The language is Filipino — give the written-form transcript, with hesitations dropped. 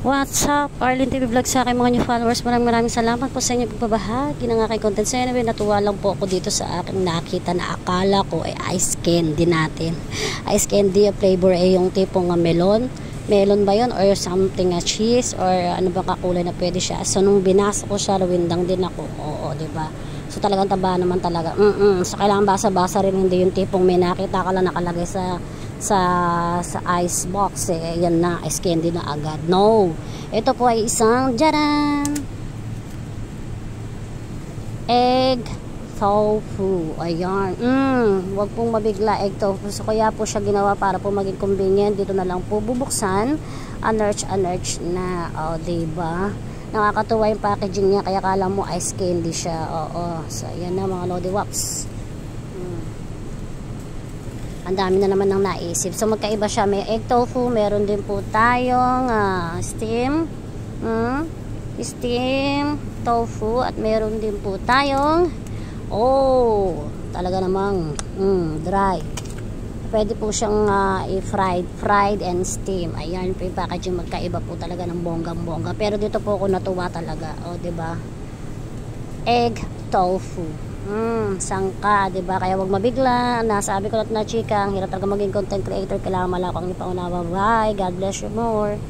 What's up? Arlene TV Vlog sa aking mga new followers. Maraming salamat po sa inyo pagbabahagi ng aking content. Sa inyo, natuwa lang po ako dito sa aking nakita na akala ko ay ice candy natin. Ice candy flavor ay yung tipong melon. Melon ba yun? Or something cheese? Or ano ba kakulay na pwede siya? So nung binasa ko siya, lawindang din ako. Oo, diba? So talagang taba naman talaga. So kailangan basa-basa rin, hindi yung tipong may nakita ka lang nakalagay sa ice box yan na, ice candy na agad. No, ito po ay isang jaran egg tofu. Ayan, wag pong mabigla, egg tofu. So kaya po siya ginawa para po maging convenient. Dito na lang po bubuksan, unearch na. Diba, nakakatuwa yung packaging niya, kaya kala mo ice candy siya. So ayan na mga lodi wops. Ang dami na naman ng naisip. So magkaiba siya. May egg tofu, meron din po tayong steam tofu, at meron din po tayong talaga namang dry. Pwede po siyang fried and steam. Ayan po yung packaging, magkaiba po talaga ng bonggang-bongga. Pero dito po ako natuwa talaga. Diba? Egg tofu. Sangka, diba? Kaya wag mabigla. Nasabi ko na chika, ang hirap talaga maging content creator. Kailangan malakang ipaunawa. Bye. God bless you more.